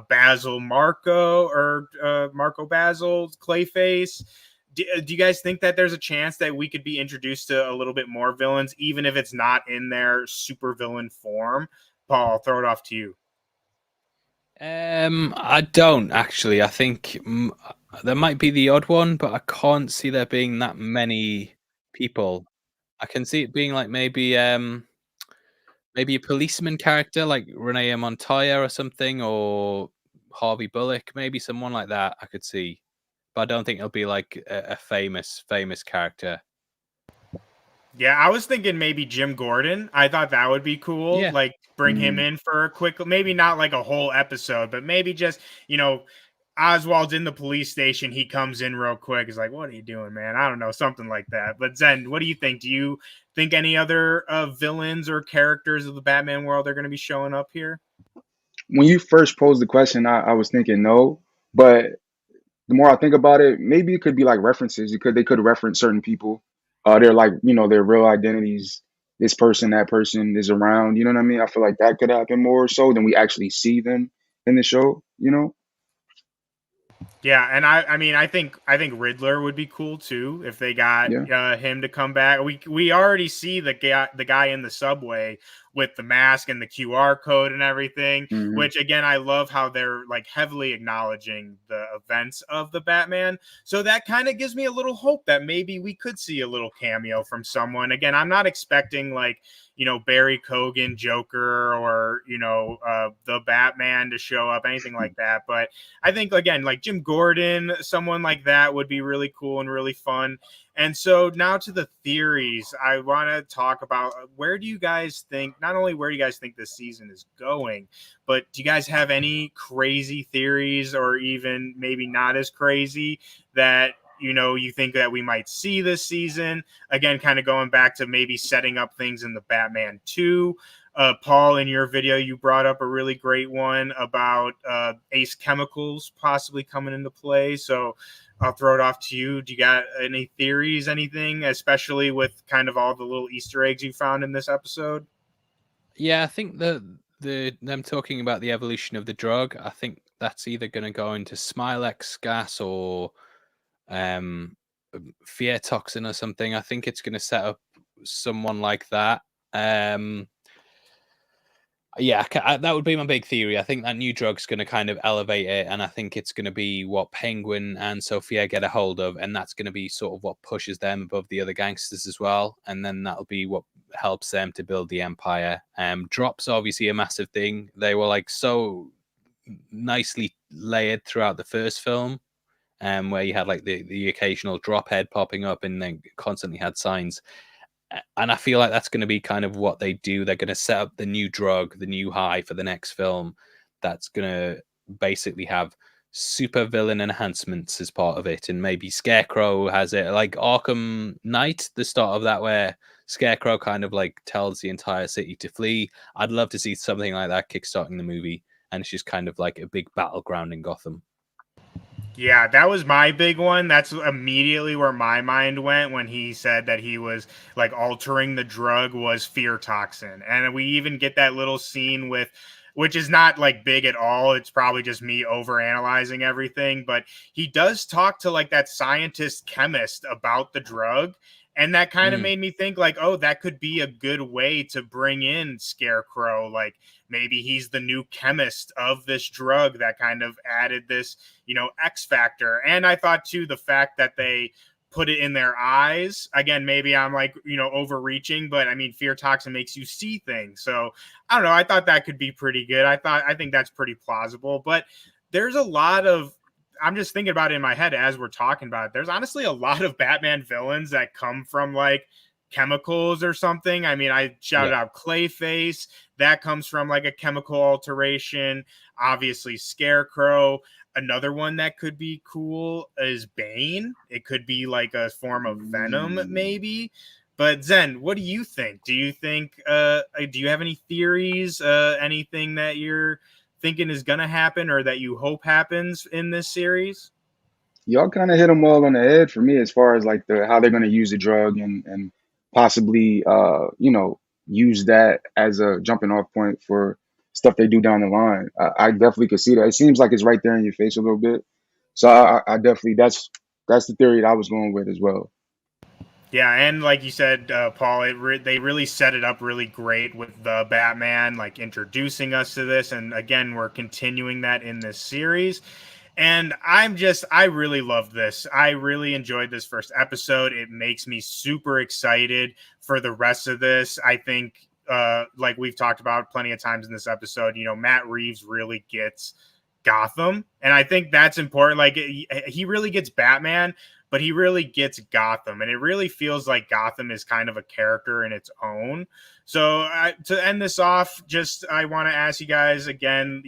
Basil Marco or Marco Basil Clayface. Do you guys think that there's a chance that we could be introduced to a little bit more villains, even if it's not in their super villain form? Paul, I'll throw it off to you. I don't actually. I think there might be the odd one, but I can't see there being that many people. I can see it being like maybe a policeman character like Renee Montoya or something, or Harvey Bullock, maybe someone like that. I could see, but I don't think it'll be like a famous character. Yeah, I was thinking maybe Jim Gordon. I thought that would be cool. Yeah, Like bring him in for a quick, maybe not like a whole episode, but maybe just, Oswald's in the police station. He comes in real quick. He's like, "What are you doing, man?" I don't know, something like that. But Zen, what do you think? Do you think any other villains or characters of the Batman world are going to be showing up here? When you first posed the question, I was thinking no, but the more I think about it, maybe it could be like references. They could reference certain people. They're like, their real identities. This person, that person is around. You know what I mean? I feel like that could happen more so than we actually see them in the show. Yeah, and I mean I think Riddler would be cool too if they got Yeah. him to come back. We already see the guy in the subway with the mask and the QR code and everything, Hmm. which again, I love how they're like heavily acknowledging the events of the Batman. So that kind of gives me a little hope that maybe we could see a little cameo from someone. Again, I'm not expecting like, Barry Cogan, Joker, or, the Batman to show up, anything like that. But I think, again, like Jim Gordon, someone like that would be really cool and really fun. And so now to the theories, I want to talk about where do you guys think, not only where do you guys think this season is going, but do you guys have any crazy theories or even maybe not as crazy that you think that we might see this season? Again, kind of going back to maybe setting up things in the Batman 2. Paul, in your video, you brought up a really great one about Ace Chemicals possibly coming into play. So I'll throw it off to you. Do you got any theories, anything, especially with kind of all the little Easter eggs you found in this episode? Yeah, I think them talking about the evolution of the drug, I think that's either going to go into Smilex gas or um fear toxin or something. I think it's going to set up someone like that. Um Yeah, that would be my big theory. I think that new drug's going to kind of elevate it, and I think it's going to be what Penguin and Sophia get a hold of, and that's going to be sort of what pushes them above the other gangsters as well, and then that'll be what helps them to build the empire. Drops obviously a massive thing. They were like so nicely layered throughout the first film, where you had like the occasional drop head popping up, and then constantly had signs. And I feel like that's going to be kind of what they do. They're going to set up the new drug, the new high for the next film. That's going to basically have super villain enhancements as part of it. And maybe Scarecrow has it like Arkham Knight, the start of that, where Scarecrow kind of like tells the entire city to flee. I'd love to see something like that kickstarting the movie. And it's just kind of like a big battleground in Gotham. Yeah, that was my big one. That's immediately where my mind went when he said that he was like altering the drug was fear toxin. And we even get that little scene with, which is not like big at all. It's probably just me over analyzing everything, but he does talk to like that scientist chemist about the drug. And that kind of Mm. made me think like, oh, that could be a good way to bring in Scarecrow. Like maybe he's the new chemist of this drug that kind of added this, X factor. And I thought too, the fact that they put it in their eyes, again, maybe I'm like, overreaching, but I mean, fear toxin makes you see things. So I don't know. I thought that could be pretty good. I think that's pretty plausible, but there's a lot of, I'm just thinking about it in my head as we're talking about it. There's honestly a lot of Batman villains that come from like chemicals or something. I mean, I shouted Yeah. out Clayface. That comes from like a chemical alteration. Obviously, Scarecrow. Another one that could be cool is Bane. It could be like a form of Venom, maybe. But Zenn, what do you think? Do you think? Do you have any theories? Anything that you're thinking is gonna happen or that you hope happens in this series? Y'all kind of hit them all on the head for me as far as like the how they're going to use the drug and possibly use that as a jumping off point for stuff they do down the line. I definitely could see that. It seems like it's right there in your face a little bit. So I definitely that's the theory that I was going with as well. Yeah, and like you said, Paul, they really set it up really great with the Batman, like introducing us to this, and again, we're continuing that in this series. And I really loved this. I really enjoyed this first episode. It makes me super excited for the rest of this. I think, like we've talked about plenty of times in this episode, Matt Reeves really gets Gotham, and I think that's important. Like he really gets Batman, but he really gets Gotham, and it really feels like Gotham is kind of a character in its own. So to end this off, just I want to ask you guys again,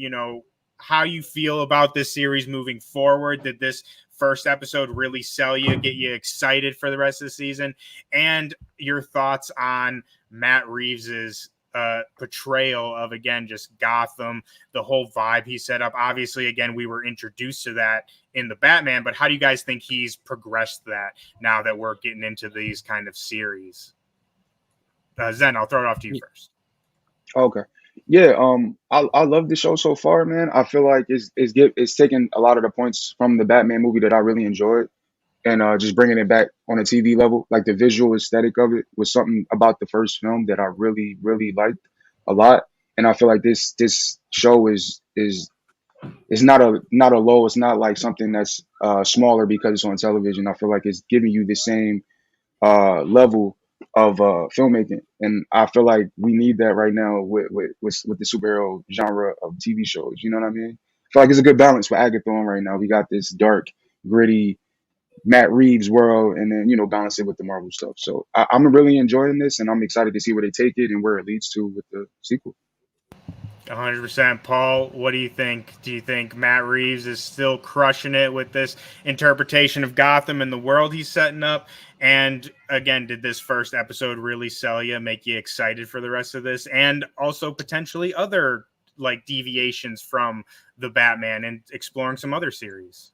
how you feel about this series moving forward. Did this first episode really sell you, get you excited for the rest of the season? And your thoughts on Matt Reeves's portrayal of, again, just Gotham, the whole vibe he set up. Obviously, again, we were introduced to that in the Batman, but how do you guys think he's progressed that now that we're getting into these kind of series? Zenn, I'll throw it off to you first. Okay. Yeah, I love the show so far, man. I feel like it's taking a lot of the points from the Batman movie that I really enjoyed and just bringing it back on a TV level. Like the visual aesthetic of it was something about the first film that I really, really liked. a lot. And I feel like this show is it's not a low. It's not like something that's smaller because it's on television. I feel like it's giving you the same level of filmmaking, and I feel like we need that right now with the superhero genre of TV shows. You know what I mean? I feel like it's a good balance for Agatha on right now. We got this dark, gritty Matt Reeves world, and then balance it with the Marvel stuff. So I'm really enjoying this, and I'm excited to see where they take it and where it leads to with the sequel. 100%. Paul, what do you think? Do you think Matt Reeves is still crushing it with this interpretation of Gotham and the world he's setting up? And again, did this first episode really sell you, make you excited for the rest of this? And also potentially other like deviations from the Batman and exploring some other series?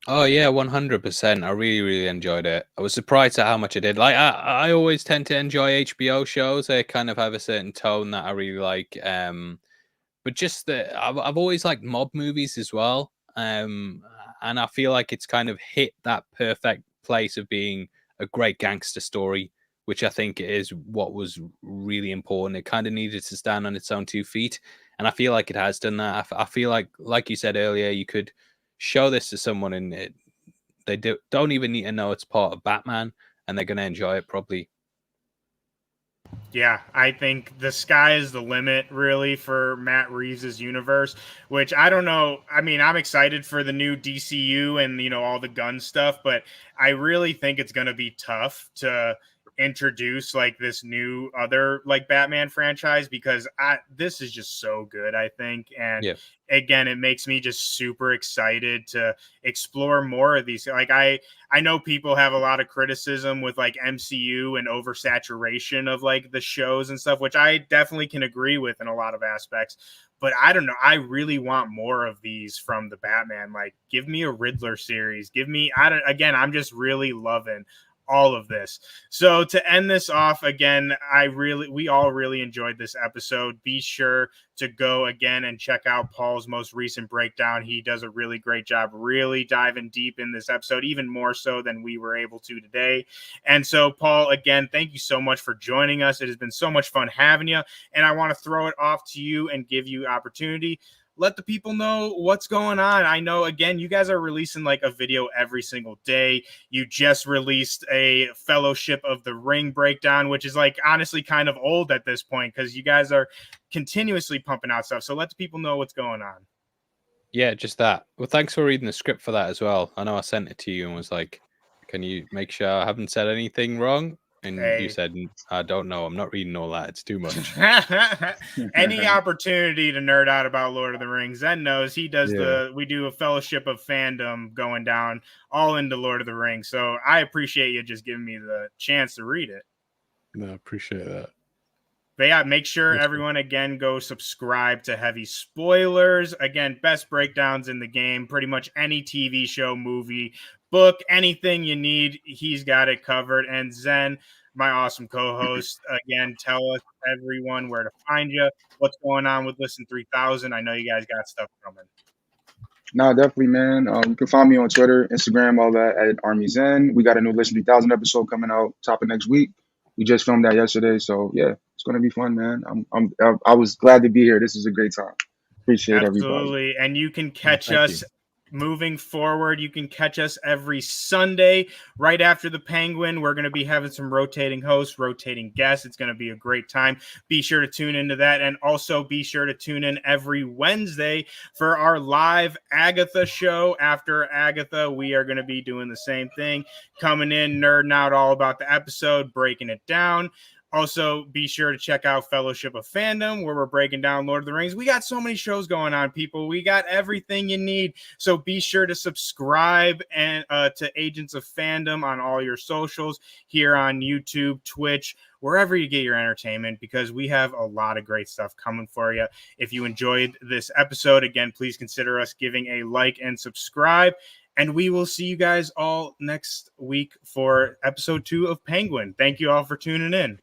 Oh yeah, 100%. I really, really enjoyed it. I was surprised at how much I did. Like I always tend to enjoy HBO shows. They kind of have a certain tone that I really like. But just I've always liked mob movies as well. And I feel like it's kind of hit that perfect place of being a great gangster story, which I think is what was really important. It kind of needed to stand on its own 2 feet, and I feel like it has done that. I feel like you said earlier, you could show this to someone and they don't even need to know it's part of Batman, and they're going to enjoy it probably. Yeah, I think the sky is the limit, really, for Matt Reeves' universe, which I don't know. I mean, I'm excited for the new DCU and, all the gun stuff, but I really think it's going to be tough to introduce like this new other like Batman franchise because this is just so good, I think. And Yeah. again, it makes me just super excited to explore more of these. Like I know people have a lot of criticism with like MCU and oversaturation of like the shows and stuff, which I definitely can agree with in a lot of aspects. But I don't know. I really want more of these from the Batman. Like, give me a Riddler series. Give me. I'm just really loving all of this. So to end this off again, we all really enjoyed this episode. Be sure to go again and check out Paul's most recent breakdown. He does a really great job really diving deep in this episode, even more so than we were able to today. And so Paul, again, thank you so much for joining us. It has been so much fun having you, and I want to throw it off to you and give you opportunity. Let the people know what's going on. I know, again, you guys are releasing like a video every single day. You just released a Fellowship of the Ring breakdown, which is like honestly kind of old at this point because you guys are continuously pumping out stuff. So let the people know what's going on. Yeah, just that. Well, thanks for reading the script for that as well. I know I sent it to you and was like, can you make sure I haven't said anything wrong? And you said, I don't know. I'm not reading all that. It's too much. Any opportunity to nerd out about Lord of the Rings, Zenn knows he does we do a fellowship of fandom going down all into Lord of the Rings. So I appreciate you just giving me the chance to read it. No, I appreciate that. But yeah, make sure everyone, again, go subscribe to Heavy Spoilers. Again, best breakdowns in the game. Pretty much any TV show, movie, book, anything you need, he's got it covered. And Zenn, my awesome co-host, again, tell us, everyone, where to find you, what's going on with Listen 3000. I know you guys got stuff coming. No, definitely, man. You can find me on Twitter, Instagram, all that at Army Zen. We got a new Listen 3000 episode coming out top of next week. We just filmed that yesterday, so yeah, it's gonna be fun, man. I was glad to be here. This is a great time. Appreciate everybody. Absolutely, and you can catch us. Moving forward, you can catch us every Sunday right after the Penguin. We're going to be having some rotating hosts, rotating guests. It's going to be a great time. Be sure to tune into that. And also be sure to tune in every Wednesday for our live Agatha show. After Agatha, we are going to be doing the same thing, coming in, nerding out all about the episode, breaking it down. Also, be sure to check out Fellowship of Fandom, where we're breaking down Lord of the Rings. We got so many shows going on, people. We got everything you need. So be sure to subscribe and to Agents of Fandom on all your socials, here on YouTube, Twitch, wherever you get your entertainment, because we have a lot of great stuff coming for you. If you enjoyed this episode, again, please consider us giving a like and subscribe. And we will see you guys all next week for episode 2 of Penguin. Thank you all for tuning in.